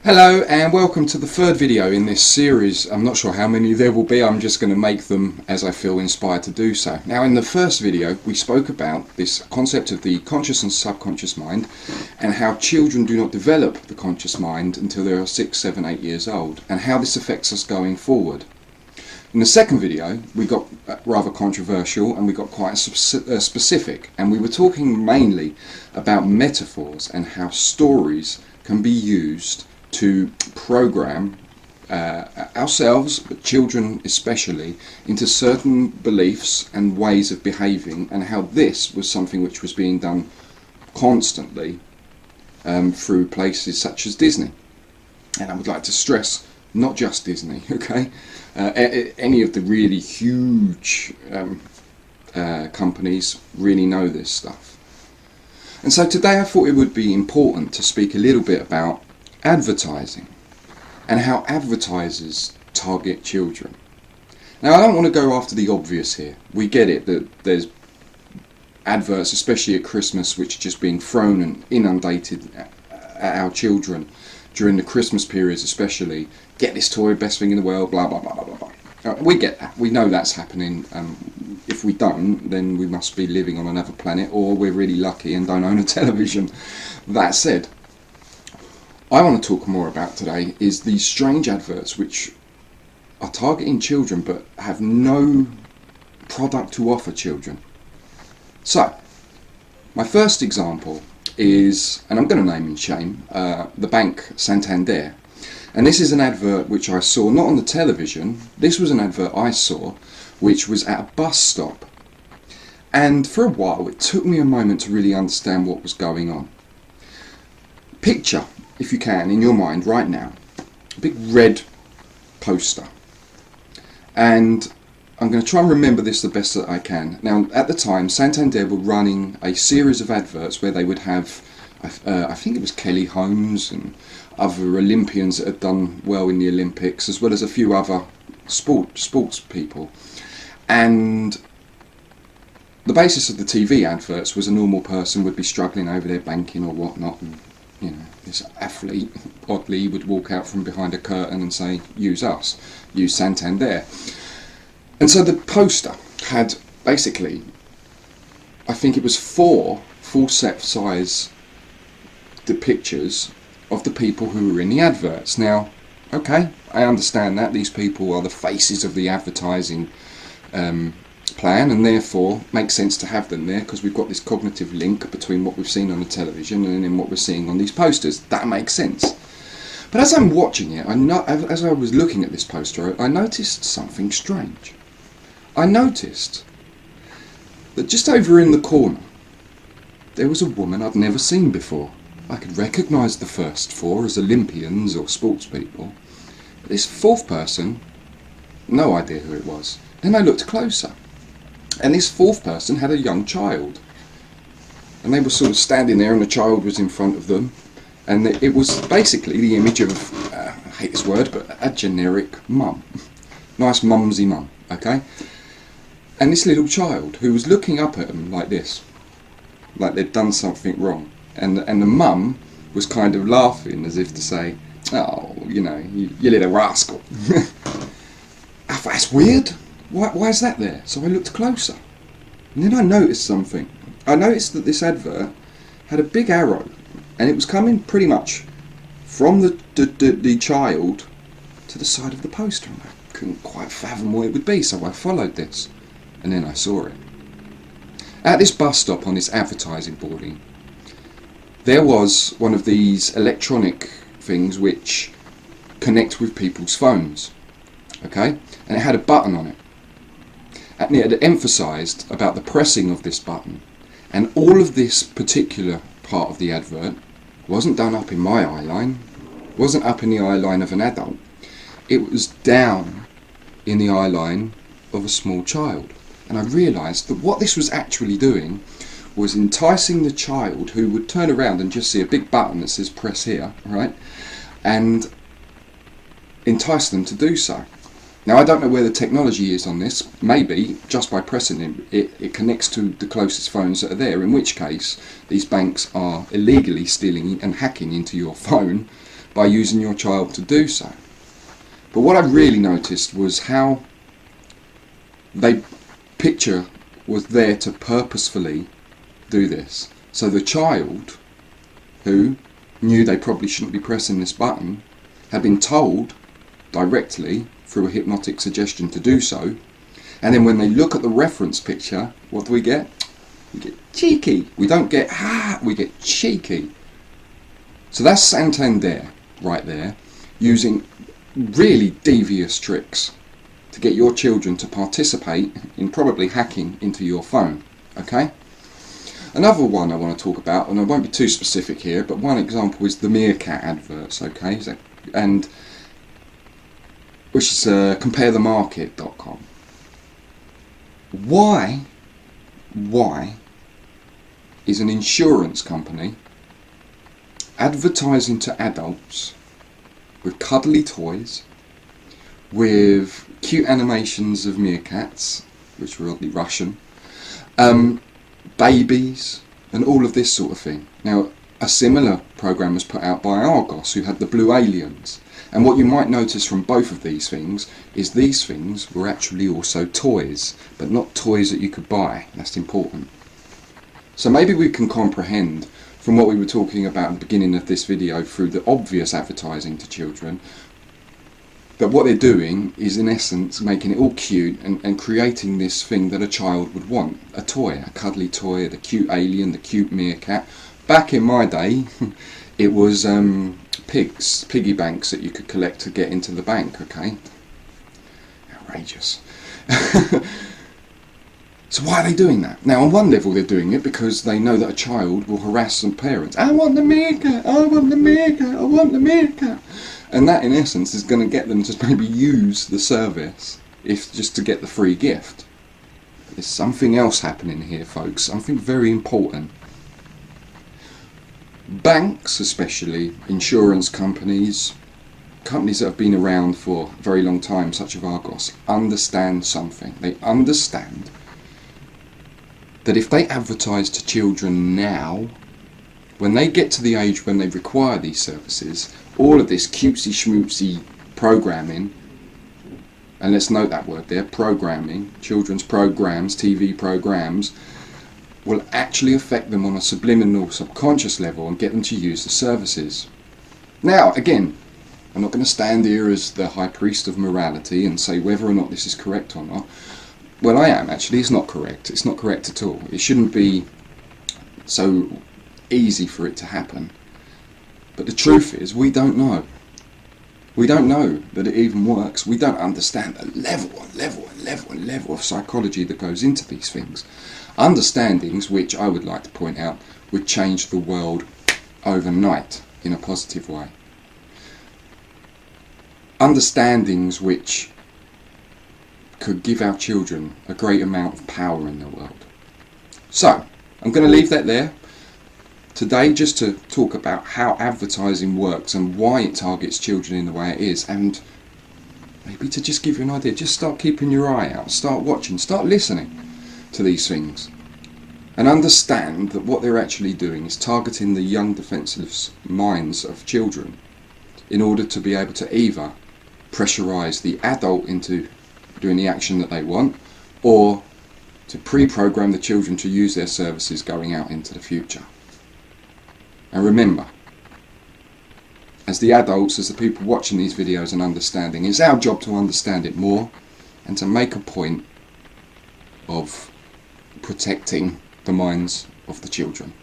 Hello and welcome to the third video in this series. I'm not sure how many there will be, I'm just going to make them as I feel inspired to do so. Now, in the first video we spoke about this concept of the conscious and subconscious mind and how children do not develop the conscious mind until they are 6, 7, 8 years old, and how this affects us going forward. In the second video we got rather controversial and we got quite specific, and we were talking mainly about metaphors and how stories can be used to program ourselves, but children especially, into certain beliefs and ways of behaving, and how this was something which was being done constantly through places such as Disney. And I would like to stress, not just Disney, okay? Any of the really huge companies really know this stuff. And so today I thought it would be important to speak a little bit about advertising and how advertisers target children. Now, I don't want to go after the obvious here. We get it that there's adverts, especially at Christmas, which are just being thrown and inundated at our children during the Christmas periods especially. Get this toy, best thing in the world, blah blah blah blah blah. We get that. We know that's happening. If we don't, then we must be living on another planet, or we're really lucky and don't own a television. That said, I want to talk more about today is these strange adverts which are targeting children but have no product to offer children. So, my first example is, and I'm going to name and shame, the bank Santander. And this is an advert which I saw not on the television. This was an advert I saw which was at a bus stop. And for a while it took me a moment to really understand what was going on. Picture, if you can, in your mind right now, a big red poster. And I'm going to try and remember this the best that I can. Now, at the time, Santander were running a series of adverts where they would have, I think it was Kelly Holmes and other Olympians that had done well in the Olympics, as well as a few other sports people. And the basis of the TV adverts was a normal person would be struggling over their banking or whatnot, and this athlete, oddly, would walk out from behind a curtain and say, use us, use Santander. And so the poster had basically, I think it was 4 full set size pictures of the people who were in the adverts. Now, okay, I understand that these people are the faces of the advertising plan, and therefore makes sense to have them there, because we've got this cognitive link between what we've seen on the television and then what we're seeing on these posters. That makes sense. But as I'm watching it, as I was looking at this poster, I noticed something strange. I noticed that just over in the corner there was a woman I'd never seen before. I could recognise the first 4 as Olympians or sports people, but this 4th person, no idea who it was. Then I looked closer, and this 4th person had a young child, and they were sort of standing there and the child was in front of them, and it was basically the image of, I hate this word, but a generic mum. Nice mumsy mum, okay? And this little child who was looking up at them like this, like they'd done something wrong, and the mum was kind of laughing as if to say, oh, you little rascal. I thought, that's weird. Why is that there? So I looked closer, and then I noticed something. I noticed that this advert had a big arrow, and it was coming pretty much from the child to the side of the poster, and I couldn't quite fathom what it would be, so I followed this, and then I saw it. At this bus stop on this advertising boarding, there was one of these electronic things which connect with people's phones, okay? And it had a button on it. And it had emphasised about the pressing of this button. And all of this particular part of the advert wasn't done up in my eye line, wasn't up in the eye line of an adult. It was down in the eye line of a small child. And I realised that what this was actually doing was enticing the child, who would turn around and just see a big button that says press here, right? And entice them to do so. Now, I don't know where the technology is on this. Maybe just by pressing it connects to the closest phones that are there, in which case these banks are illegally stealing and hacking into your phone by using your child to do so. But what I really noticed was how they picture was there to purposefully do this. So the child, who knew they probably shouldn't be pressing this button, had been told directly through a hypnotic suggestion to do so, and then when they look at the reference picture, what do we get? We get cheeky. We don't get we get cheeky. So that's Santander right there, using really devious tricks to get your children to participate in probably hacking into your phone. Okay? Another one I want to talk about, and I won't be too specific here, but one example is the Meerkat adverts, okay? And which is comparethemarket.com. Why is an insurance company advertising to adults with cuddly toys, with cute animations of meerkats, which were oddly Russian, babies, and all of this sort of thing? Now, a similar program was put out by Argos, who had the blue aliens. And what you might notice from both of these things is these things were actually also toys, but not toys that you could buy. That's important. So maybe we can comprehend from what we were talking about at the beginning of this video through the obvious advertising to children, that what they're doing is in essence making it all cute and creating this thing that a child would want. A toy, a cuddly toy, the cute alien, the cute meerkat. Back in my day, it was piggy banks that you could collect to get into the bank, okay? Outrageous. So why are they doing that? Now, on one level they're doing it because they know that a child will harass some parents. I want the meerkat, I want the meerkat, I want the meerkat. And that in essence is going to get them to maybe use the service if just to get the free gift. But there's something else happening here, folks, something very important. Banks, especially insurance companies, companies that have been around for a very long time, such as Argos, understand something. They understand that if they advertise to children now, when they get to the age when they require these services, all of this cutesy schmootsy programming, and let's note that word there, programming, children's programs, TV programs, will actually affect them on a subliminal subconscious level and get them to use the services. Now, again, I'm not going to stand here as the high priest of morality and say whether or not this is correct or not. Well, I am actually. It's not correct. It's not correct at all. It shouldn't be so easy for it to happen. But the truth is, we don't know. We don't know that it even works. We don't understand the level of psychology that goes into these things. Understandings which, I would like to point out, would change the world overnight in a positive way. Understandings which could give our children a great amount of power in the world. So, I'm going to leave that there today, just to talk about how advertising works and why it targets children in the way it is, and maybe to just give you an idea, just start keeping your eye out, start watching, start listening to these things, and understand that what they're actually doing is targeting the young defenseless minds of children in order to be able to either pressurize the adult into doing the action that they want, or to pre-program the children to use their services going out into the future. And remember, as the adults, as the people watching these videos and understanding, it's our job to understand it more and to make a point of protecting the minds of the children.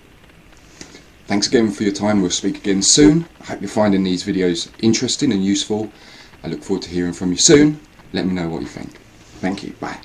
Thanks again for your time. We'll speak again soon. I hope you're finding these videos interesting and useful. I look forward to hearing from you soon. Let me know what you think. Thank you. Bye.